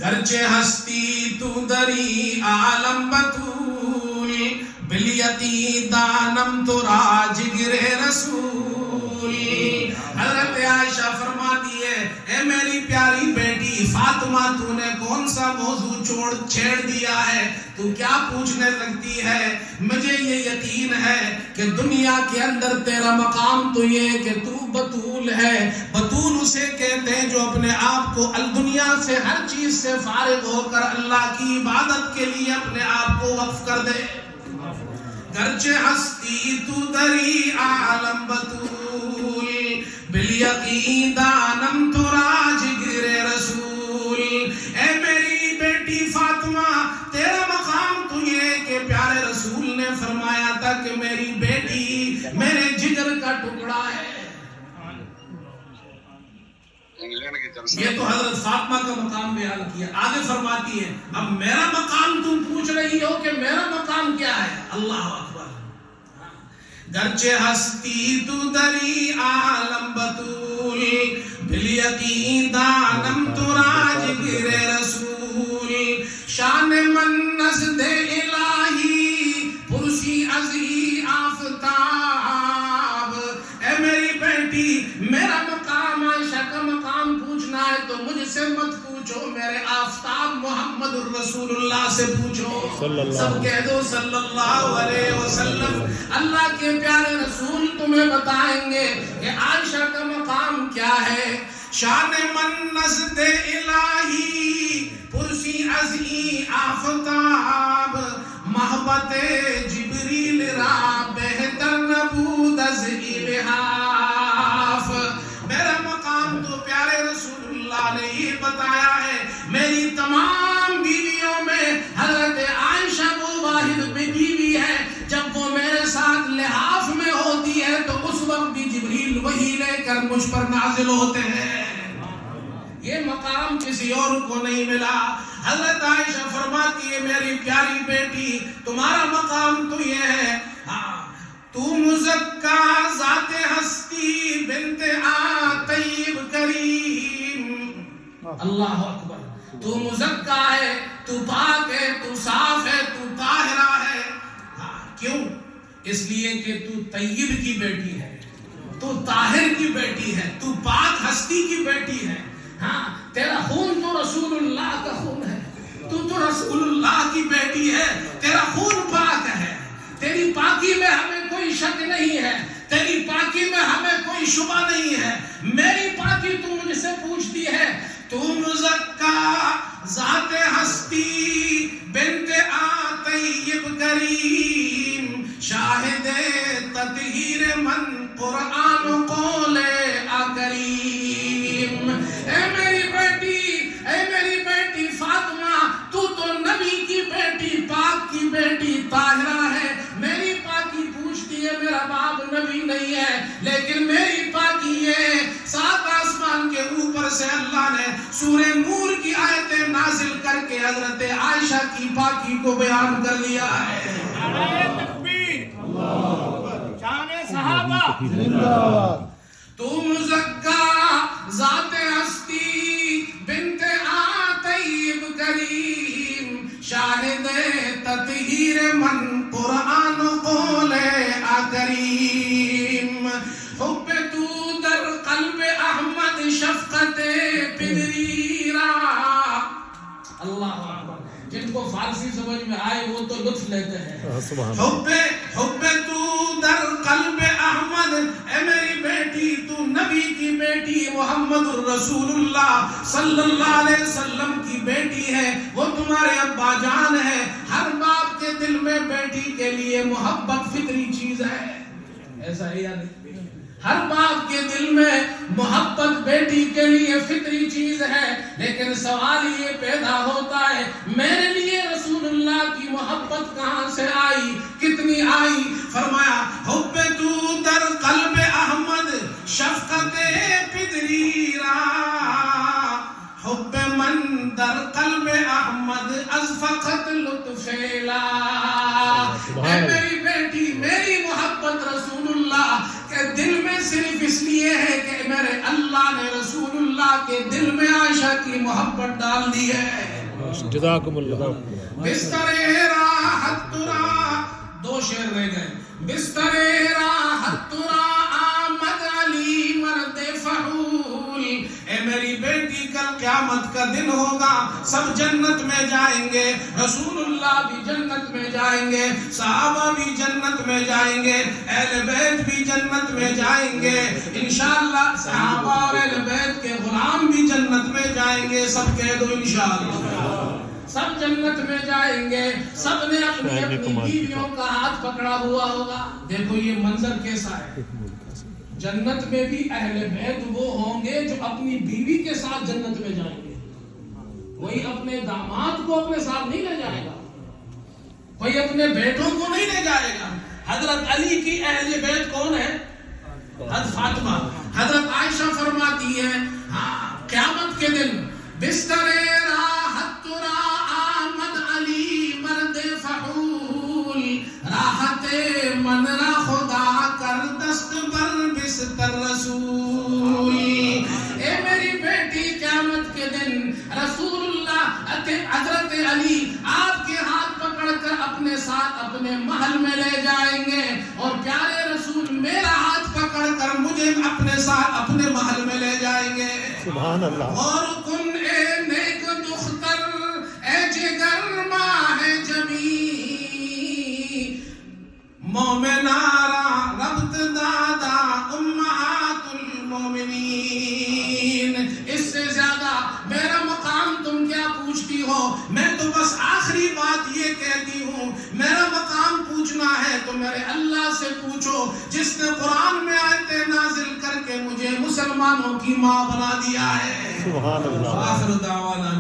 گرچہ ہستی تو دری عالم بطول بلیتی دانم تو راج گرے رسول. حضرت عائشہ فرماتی ہے اے میری پیاری بیٹی فاطمہ تو نے کون سا موضوع چھیڑ دیا ہے, تو کیا پوچھنے لگتی ہے؟ مجھے یہ یقین ہے کہ دنیا کے اندر تیرا مقام تو یہ کہ تو بطول ہے. بطول اسے کہتے ہیں جو اپنے آپ کو دنیا سے ہر چیز سے فارغ ہو کر اللہ کی عبادت کے لیے اپنے آپ کو وقف کر دے. گرچہ ہستی تو دری عالم بطول بالیقین دانم تو راج گرے رسول. اے میری بیٹی فاطمہ تیرا مقام تو یہ کہ پیارے رسول نے فرمایا تھا کہ میری بیٹی میرے جگر کا ٹکڑا ہے. یہ تو حضرت فاطمہ کا مقام بیان کیا. آگے فرماتی ہے اب میرا مقام تم پوچھ رہی ہو کہ میرا مقام کیا ہے. اللہ اکبر. گرچہ ہستی تو دری عالم بطول بالیقین دانم تو راج گرے رسول. شان من نزد الہی پرسی ازی آفتاب. اے میری بیٹی میرا مقام عائشہ کا مقام پوچھنا ہے تو مجھ سے مت پوچھو, میرے آفتاب محمد الرسول اللہ سے پوچھو. سب کہہ دو صلی اللہ علیہ وسلم. اللہ کے پیارے رسول تمہیں بتائیں گے کہ عائشہ کا مقام کیا ہے. شان من نزد الہی پرسی ازی آفتاب محبت جبریل را بہتر نبود از الہاف. میرا مقام تو پیارے رسول اللہ نے یہ بتایا ہے. میری تمام بیویوں میں حضرت عائشہ وہ واحد بیوی ہے جب وہ میرے ساتھ لحاف میں ہوتی ہے تو اس وقت بھی جبریل وحی لے کر مجھ پر نازل ہوتے ہیں. یہ مقام کسی اور کو نہیں ملا. حضرت عائشہ فرماتی ہے میری پیاری بیٹی تمہارا مقام تو یہ ہے تو مزکا ذات ہستی بنت طیب کریم. اللہ اکبر. تو مزکا ہے, تو پاک ہے, تو صاف ہے, تو طاہرہ ہے. کیوں؟ اس لیے کہ تو طیب کی بیٹی ہے, تو طاہر کی بیٹی ہے, تو پاک ہستی کی بیٹی ہے. ہاں تیرا خون تو رسول اللہ کا خون ہے, تو رسول اللہ کی بیٹی ہے, تیرا خون پاک ہے. تیری پاکی میں ہمیں کوئی شک نہیں ہے, تیری پاکی میں ہمیں کوئی شبہ نہیں ہے. میری پاکی تو مجھ سے پوچھتی ہے. تو مزکا ذات ہستی بنت طیب کریم شاہد تطہیر من قرآن قول کریم. اے میری بیٹی فاطمہ تو نبی کی بیٹی, پاک کی بیٹی, طاہرہ ہے. میری پاکی پوچھتی ہے میرا باپ نبی نہیں ہے, لیکن میری پاکی یہ 7 آسمان کے اوپر سے اللہ نے سورہ نور کی آیتیں نازل کر کے حضرت عائشہ کی پاکی کو بیان کر لیا ہے. نعرہ تکبیر, شان صحابہ زندہ باد. تو مزکا ذات ہستی بنت طیب کریم شاہد تطہیر من قرآن قول کریم. حب تو در قلب احمد شفقت پدریرا. اللہ اکبر. جن کو فارسی سمجھ میں آئے وہ تو لطف لیتے ہیں. حب تو در قلب احمد. اے میری بیٹی تو نبی کی بیٹی محمد الرسول اللہ صلی اللہ علیہ وسلم کی بیٹی ہے, وہ تمہارے ابا جان ہے. ہر باپ کے دل میں بیٹی کے لیے محبت فطری چیز ہے, ایسا ہے یا نہیں؟ ہر باپ کے دل میں محبت بیٹی کے لیے فطری چیز ہے. لیکن سوال یہ پیدا ہوتا ہے میرے لیے رسول اللہ کی محبت کہاں سے آئی, کتنی آئی؟ فرمایا حب تو در قلب احمد شفقت پدریرا حب من در قلب احمد از فقط لطف لا. اے میری بیٹی میری محبت رسول اللہ کہ دل میں صرف اس لیے ہے کہ میرے اللہ نے رسول اللہ کے دل میں عائشہ کی محبت ڈال دی ہے. جزاکم اللہ. بستر راحت ترا، 2 شعر رہ گئے. بستر راحت ترا آمد علی مرد فحول. اے میری بیٹی کل قیامت کا دن ہوگا، سب جنت میں جائیں گے، رسول اللہ بھی جنت میں جائیں گے، صحابہ بھی جنت میں جائیں گے، اہل بیت بھی جنت میں جائیں گے انشاءاللہ. صحابہ اور اہل بیت کے غلام بھی جنت میں جائیں گے. سب کہہ دو انشاءاللہ. سب جنت میں جائیں گے. سب نے اپنی اپنی بیویوں کا ہاتھ پکڑا ہوا ہوگا. دیکھو یہ منظر کیسا ہے. جنت میں بھی اہل بیت وہ ہوں گے جو اپنی بیوی کے ساتھ جنت میں جائیں گے. کوئی اپنے داماد کو اپنے ساتھ نہیں لے جائے گا، کوئی اپنے بیٹوں کو نہیں لے جائے گا. حضرت علی کی اہل بیت کون ہے؟ حضرت فاطمہ. حضرت عائشہ فرماتی ہے قیامت کے دن بستر راحت ترا آمد علی مرد فحول. راحت من را خدا کر دست بر بستر رسول. اے میری بیٹی قیامت کے دن رسول اللہ حضرت علی آپ کے ہاتھ پکڑ کر اپنے ساتھ اپنے محل میں لے جائیں گے، اور پیارے رسول میرا ہاتھ پکڑ کر مجھے اپنے ساتھ اپنے محل میں لے جائیں گے. سبحان اللہ. اور کن اے نیک دختر اے جگر ماہ جمی مومنارا ربط دادا امہات المومنین. اس سے زیادہ میرا مقام تم کیا پوچھتی ہو؟ میں تو بس آخری بات یہ کہتی ہوں، میرا مقام پوچھنا ہے تو میرے اللہ سے پوچھو جس نے قرآن میں آیتیں نازل کر کے مجھے مسلمانوں کی ماں بنا دیا ہے. سبحان اللہ. آخر دعوانا